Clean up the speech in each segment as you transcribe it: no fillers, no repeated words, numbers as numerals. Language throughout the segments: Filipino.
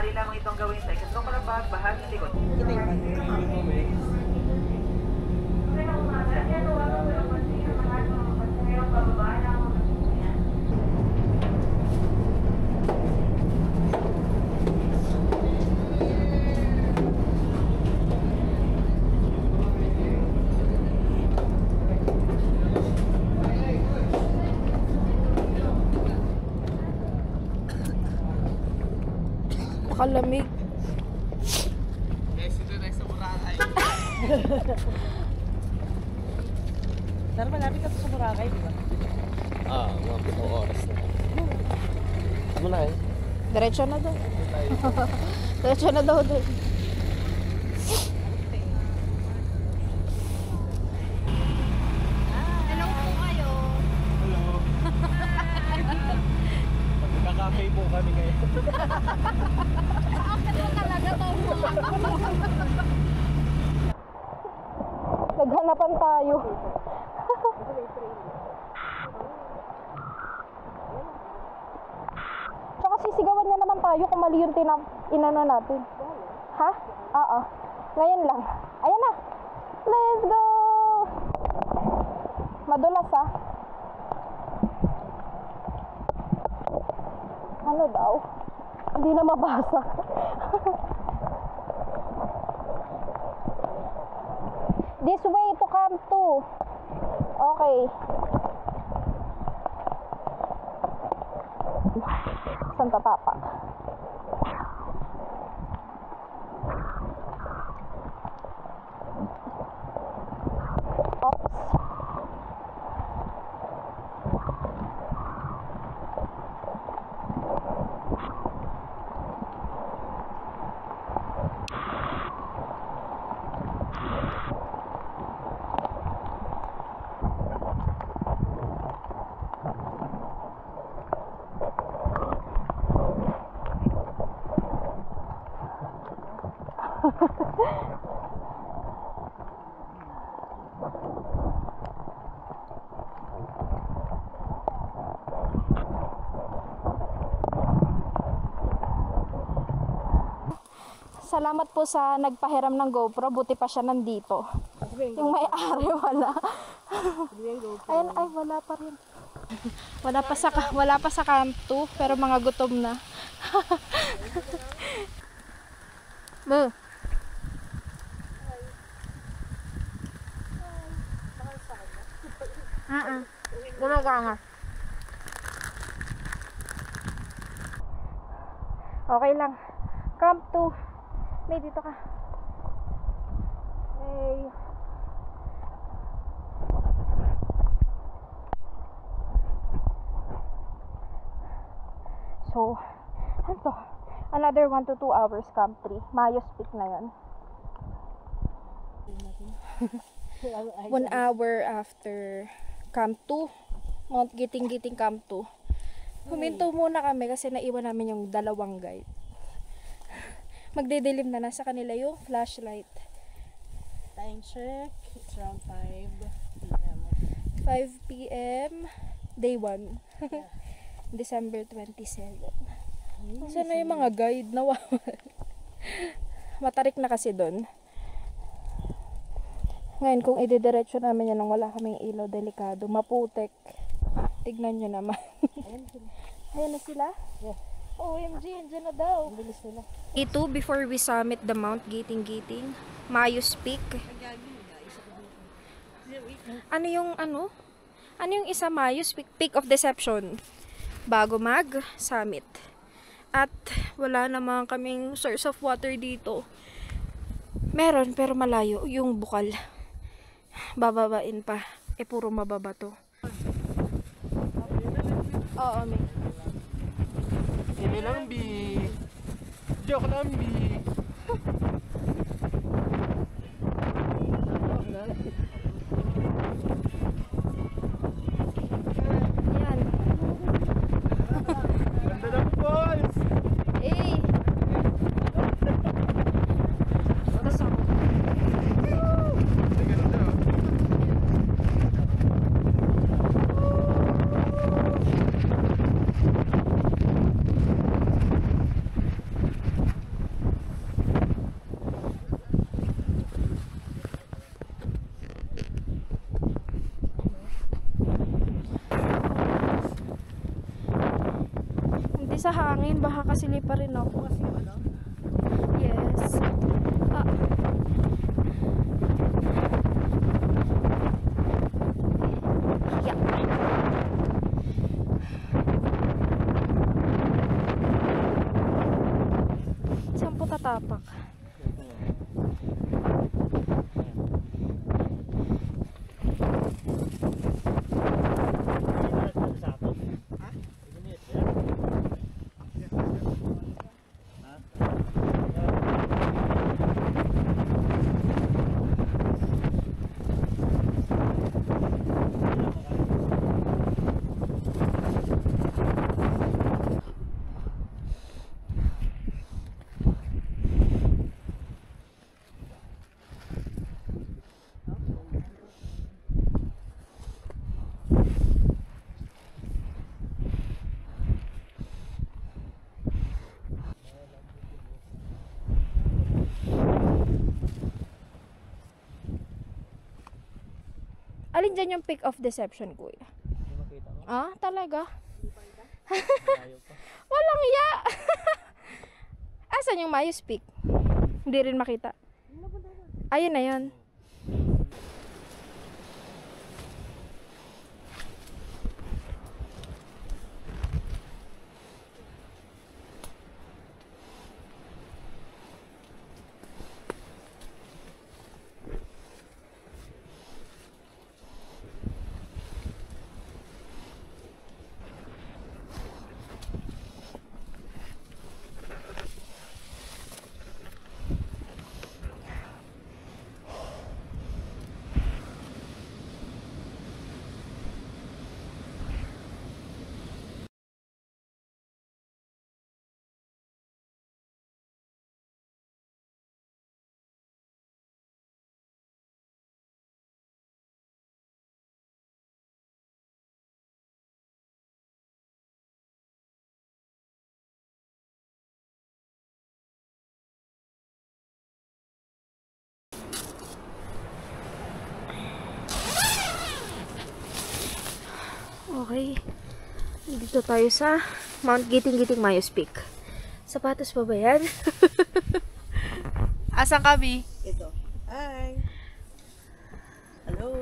maaari lamang itong gawin sa ikatlong palapag, bahaging likod. Ito yung bag. Nakalamig. Yes, ito na sa Boracay. Pero malapit ka sa Boracay, di ba? Mga 7 oras na. Ano na eh? Diretso na doon. Diretso na daw doon. Hello po kayo. Hello. Magkakape po kami ngayon. Ito talaga to. Naghanapan tayo. Tsaka sisigawan niya naman tayo kung mali yung inano natin. Ha? Oo. Ngayon lang. Ayan na. Let's go! Madulas ha. Ano daw? Hindi na mabasa. This way to Camp 2. Okay. Saan tatapak? Oops. Salamat po sa nagpahiram ng GoPro. Buti pa siya nandito. Yung may-ari wala. Ayun, ay wala pa rin. Wala pa sa Camp 2, pero mga gutom na. Bo. Gumaganga. Okay lang. Camp 2. May dito ka. Hey. So, ano to? Another 1 to 2 hours Camp 3. Mayos Peak na yan. 1 hour after Camp 2. Mount Giting-Giting Camp 2. Huminto muna kami kasi naiwan namin yung dalawang guide. Magdidilim na, nasa kanila yung flashlight. Time check. It's around 5 p.m. 5 p.m. Day 1. December 27. Saan na yung mga guide? Nawawala. Matarik na kasi doon. Ngayon, kung ididiretso namin yan nang wala kaming ilaw, delikado. Maputek. Tignan nyo naman. Ayan na sila? Yeah. OMG, andyan na daw. Ang bilis nila. Ito, before we summit the Mount Giting-Giting, Mayos Peak. Ano yung isa Mayos Peak? Peak of Deception. Bago mag-summit. At wala naman kaming source of water dito. Meron, pero malayo. Yung bukal. Bababain pa. Puro mababa to. Oo, may. Kini lang, B. Joke lang, B. Yan. Ganda ng balls. Eh. Gusto ko. Ganda. sa hangin. Baka kasi pa rin ako. Kasi ano? Yes. Ah. Yeah. Saan po tatapak? Alin dyan yung peak of deception, kuya? Hindi makita mo. Ah, talaga? Ayaw pa. Walang iya! Asan yung Mayos Peak? Hindi rin makita. Ayun na yun. Okay. Dito tayo sa Mount Giting-Giting Mayos Peak. Sapatos pa ba yan? Asan kami? Ito. Hi! Hello!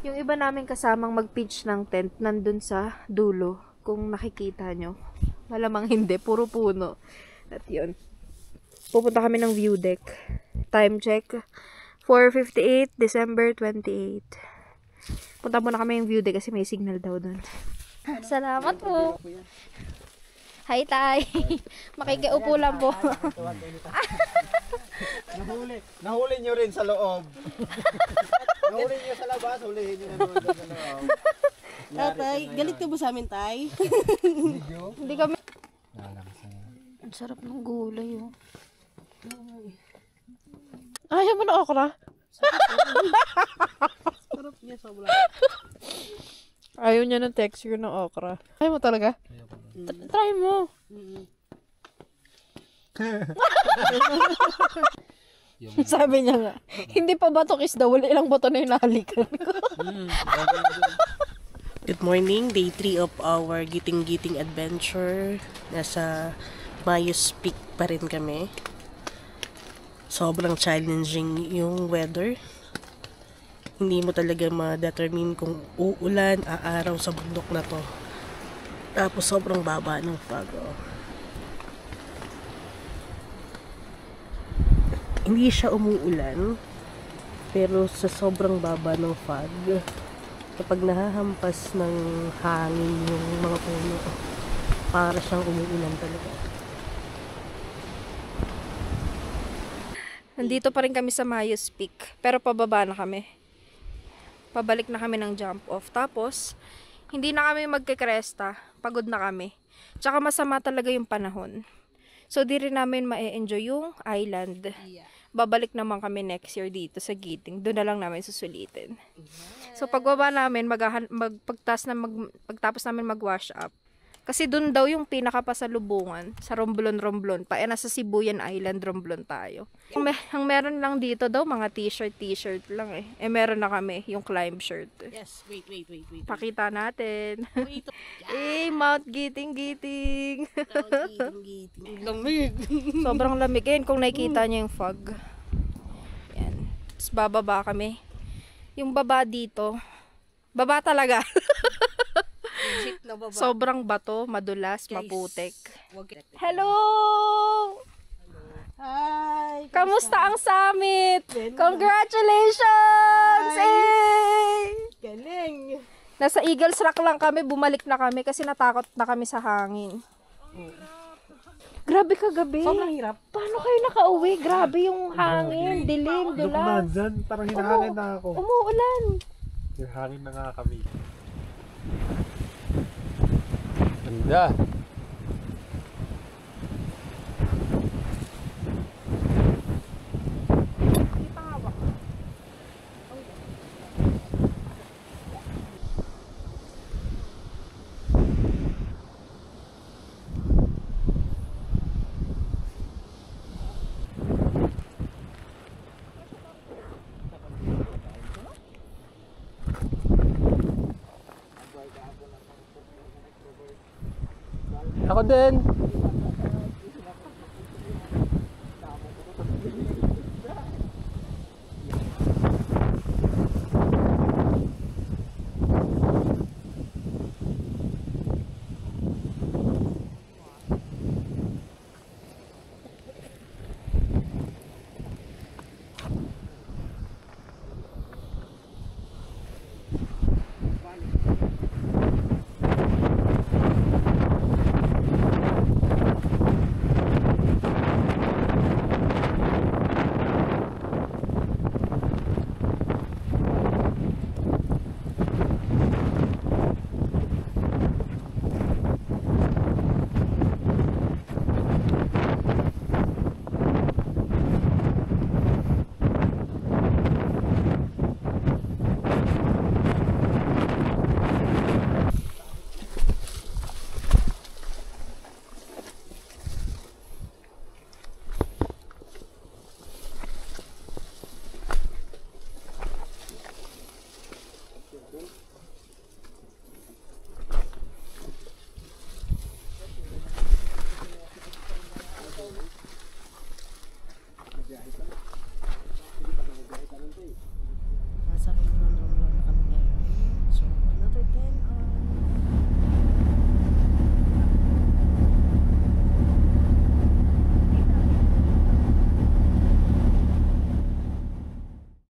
Yung iba namin kasamang mag-pitch ng tent nandun sa dulo. Kung nakikita nyo. Malamang hindi. Puro puno. At yun. Pupunta kami ng view deck. Time check. 4:58 December 28. Punta muna kami yung view deck kasi may signal daw dun. Salamat po. Hi, Tay. Makikiupo lang po. Nahuli nyo rin sa loob. Nahuli nyo sa labas, hulihin nyo na doon sa loob. Tatay, galit ka ba sa amin, Tay? Hindi kami... Ang sarap ng gulay, oh. Ayaw mo na okra? Sarap niya sa wala. Ayaw niya ng texture ng okra. Ayaw mo talaga? Try mo. Sabi niya nga, hindi pa bato kiss daw, wala ilang bato na yung nahalikan ko. Good morning, day 3 of our Giting-Giting adventure. Nasa Mayos Peak pa rin kami. Sobrang challenging yung weather. Hindi mo talaga ma-determine kung uulan, aaraw sa bundok na to. Tapos sobrang baba ng fog. Oh. Hindi siya umuulan, pero sa sobrang baba ng fog, kapag nahahampas ng hangin yung mga puno, para siyang umuulan talaga. Nandito pa rin kami sa Mayos Peak, pero pababa na kami. Pabalik na kami ng jump off. Tapos, hindi na kami magkikresta. Pagod na kami. Tsaka masama talaga yung panahon. So, di rin namin ma-enjoy yung island. Babalik naman kami next year dito sa Giting. Doon na lang namin susulitin. So, pagbaba namin, pagtapos namin mag-wash up, Kasi dun daw yung pinakapasalubungan sa Romblon pa. Nasa Sibuyan Island, Romblon tayo. Ang meron lang dito daw, mga t-shirt lang eh. Meron na kami, yung climb shirt. Yes, wait. Pakita natin. Wait. Mount Giting. Lamig. Sobrang lamig. Yan, kung nakikita niyo yung fog. Yan. Tapos bababa kami. Yung baba dito, baba talaga. Sobrang bato, madulas, maputik. Hello! Hi! Kamusta ang summit? Congratulations! Hey! Galing! Nasa Eagles Rock lang kami, bumalik na kami kasi natakot na kami sa hangin. Grabe kagabi. Sobrang hirap. Paano kayo nakauwi? Grabe yung hangin, dilim, dulas. Dyan, parang hinahangin na ako. Umuulan. Hinahangin na nga kami. Ganda. Ako din.